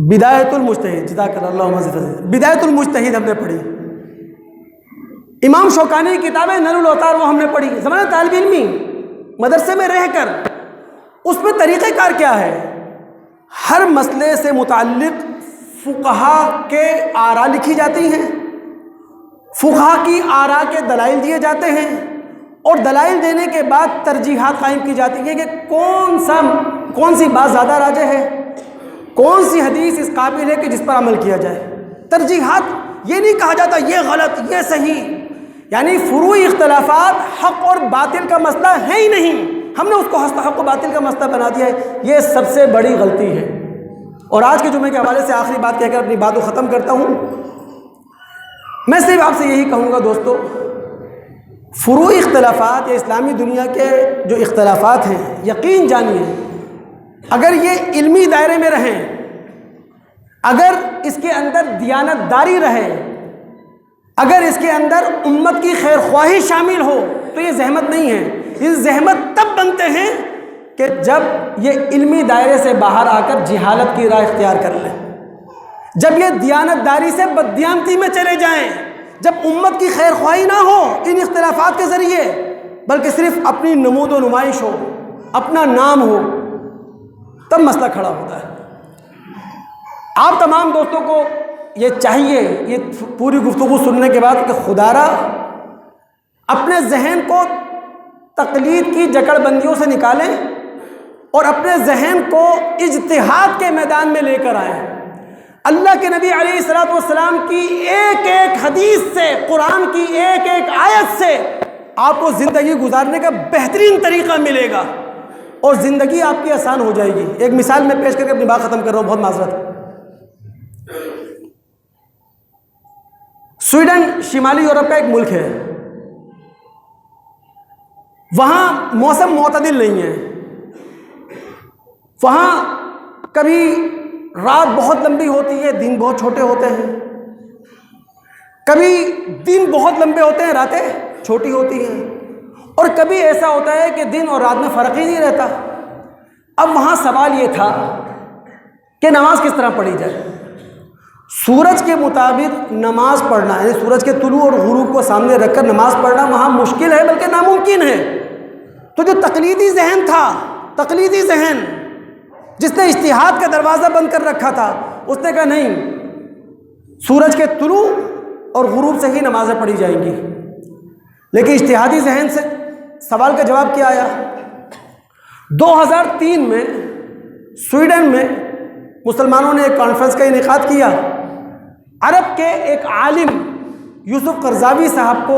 بدایت المجتہد، جزاک اللہ، بدایت المجتہد ہم نے پڑھی۔ امام شوکانی کی کتاب ہے نیل الاوطار، وہ ہم نے پڑھی۔ زمانہ طالب علمی مدرسے میں رہ کر اس میں طریقہ کار کیا ہے؟ ہر مسئلے سے متعلق فقہاء کے آراء لکھی جاتی ہیں، فقہاء کی آراء کے دلائل دیے جاتے ہیں، اور دلائل دینے کے بعد ترجیحات قائم کی جاتی ہیں کہ کون سی بات زیادہ راجح ہے، کون سی حدیث اس قابل ہے کہ جس پر عمل کیا جائے۔ ترجیحات، یہ نہیں کہا جاتا یہ غلط یہ صحیح، یعنی فروعی اختلافات حق اور باطل کا مسئلہ ہے ہی نہیں، ہم نے اس کو حق و باطل کا مسئلہ بنا دیا ہے۔ یہ سب سے بڑی غلطی ہے۔ اور آج کے جمعے کے حوالے سے آخری بات کہہ کر اپنی بات کو ختم کرتا ہوں۔ میں صرف آپ سے یہی کہوں گا دوستو، فروعی اختلافات یا اسلامی دنیا کے جو اختلافات ہیں، یقین جانیے اگر یہ علمی دائرے میں رہیں، اگر اس کے اندر دیانت داری رہے، اگر اس کے اندر امت کی خیر خواہی شامل ہو تو یہ زحمت نہیں ہے۔ یہ زحمت تب بنتے ہیں کہ جب یہ علمی دائرے سے باہر آ کر جہالت کی راہ اختیار کر لیں، جب یہ دیانت داری سے بددیانتی میں چلے جائیں، جب امت کی خیر خواہی نہ ہو ان اختلافات کے ذریعے، بلکہ صرف اپنی نمود و نمائش ہو، اپنا نام ہو، تب مسئلہ کھڑا ہوتا ہے۔ آپ تمام دوستوں کو یہ چاہیے یہ پوری گفتگو سننے کے بعد کہ خدا را اپنے ذہن کو تقلید کی جکڑ بندیوں سے نکالیں اور اپنے ذہن کو اجتہاد کے میدان میں لے کر آئیں۔ اللہ کے نبی علیہ الصلوۃ والسلام کی ایک ایک حدیث سے، قرآن کی ایک ایک آیت سے آپ کو زندگی گزارنے کا بہترین طریقہ ملے گا اور زندگی آپ کی آسان ہو جائے گی۔ ایک مثال میں پیش کر کے اپنی بات ختم کر رہا ہوں، بہت معذرت۔ سویڈن شمالی یورپ کا ایک ملک ہے، وہاں موسم معتدل نہیں ہے، وہاں کبھی رات بہت لمبی ہوتی ہے، دن بہت چھوٹے ہوتے ہیں، کبھی دن بہت لمبے ہوتے ہیں، راتیں چھوٹی ہوتی ہیں، اور کبھی ایسا ہوتا ہے کہ دن اور رات میں فرق ہی نہیں رہتا۔ اب وہاں سوال یہ تھا کہ نماز کس طرح پڑھی جائے۔ سورج کے مطابق نماز پڑھنا، یعنی سورج کے طلوع اور غروب کو سامنے رکھ کر نماز پڑھنا وہاں مشکل ہے بلکہ ناممکن ہے۔ تو جو تقلیدی ذہن تھا، تقلیدی ذہن جس نے اجتہاد کا دروازہ بند کر رکھا تھا، اس نے کہا نہیں، سورج کے طلوع اور غروب سے ہی نمازیں پڑھی جائیں گی۔ لیکن اجتہادی ذہن سے سوال کا جواب کیا آیا؟ 2003 میں سویڈن میں مسلمانوں نے ایک کانفرنس کا انعقاد کیا۔ عرب کے ایک عالم یوسف قرضاوی صاحب کو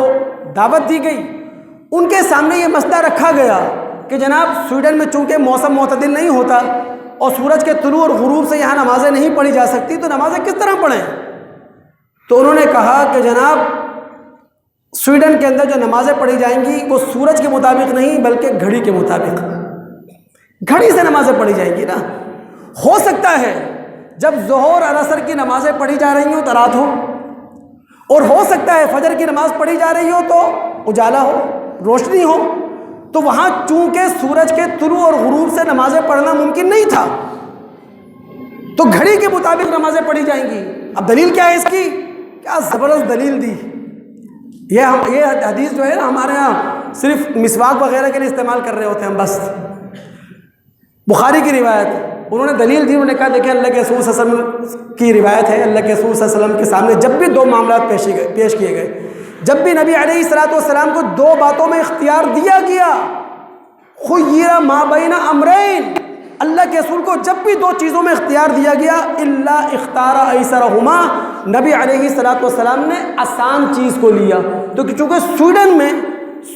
دعوت دی گئی، ان کے سامنے یہ مسئلہ رکھا گیا کہ جناب سویڈن میں چونکہ موسم معتدل نہیں ہوتا اور سورج کے طلوع اور غروب سے یہاں نمازیں نہیں پڑھی جا سکتی، تو نمازیں کس طرح پڑھیں؟ تو انہوں نے کہا کہ جناب سویڈن کے اندر جو نمازیں پڑھی جائیں گی وہ سورج کے مطابق نہیں بلکہ گھڑی کے مطابق، گھڑی سے نمازیں پڑھی جائیں گی نا۔ ہو سکتا ہے جب ظہر اور عصر کی نمازیں پڑھی جا رہی ہوں تو رات ہو، اور ہو سکتا ہے فجر کی نماز پڑھی جا رہی ہو تو اجالا ہو، روشنی ہو، تو وہاں چونکہ سورج کے طلوع اور غروب سے نمازیں پڑھنا ممکن نہیں تھا، تو گھڑی کے مطابق نمازیں پڑھی جائیں گی۔ اب دلیل کیا ہے اس کی؟ کیا زبردست دلیل دی! یہ حدیث جو ہے نا ہمارے ہاں صرف مسواک وغیرہ کے لیے استعمال کر رہے ہوتے ہیں بس۔ بخاری کی روایت، انہوں نے دلیل دی، انہوں نے کہا دیکھیں اللہ کے رسول صلی اللہ علیہ وسلم کی روایت ہے، اللہ کے رسول صلی اللہ علیہ وسلم کے سامنے جب بھی دو معاملات پیش کیے گئے، جب بھی نبی علیہ الصلوۃ والسلام کو دو باتوں میں اختیار دیا گیا، خیر ما بین امرین، اللہ کے رسول کو جب بھی دو چیزوں میں اختیار دیا گیا، الا اختار ایسرہما، نبی علیہ الصلوۃ والسلام نے آسان چیز کو لیا۔ تو چونکہ سویڈن میں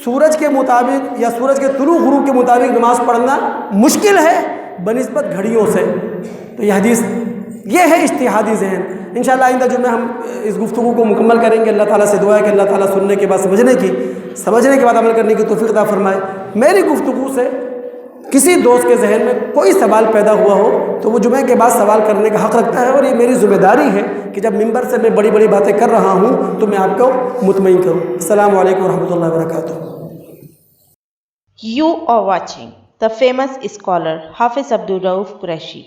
سورج کے مطابق یا سورج کے طلوع غروب کے مطابق نماز پڑھنا مشکل ہے بنسبت گھڑیوں سے، تو یہ حدیث یہ ہے اجتہادی ذہن۔ انشاءاللہ آئندہ جمعہ ہم اس گفتگو کو مکمل کریں گے۔ اللہ تعالیٰ سے دعا ہے کہ اللہ تعالیٰ سننے کے بعد سمجھنے کے بعد عمل کرنے کی توفیق عطا فرمائے۔ میری گفتگو سے کسی دوست کے ذہن میں کوئی سوال پیدا ہوا ہو تو وہ جمعہ کے بعد سوال کرنے کا حق رکھتا ہے، اور یہ میری ذمہ داری ہے کہ جب ممبر سے میں بڑی بڑی باتیں کر رہا ہوں تو میں آپ کو مطمئن کروں۔ السلام علیکم ورحمۃ اللہ وبرکاتہ۔ You are watching the famous scholar Hafiz Abdul Rauf Qureshi.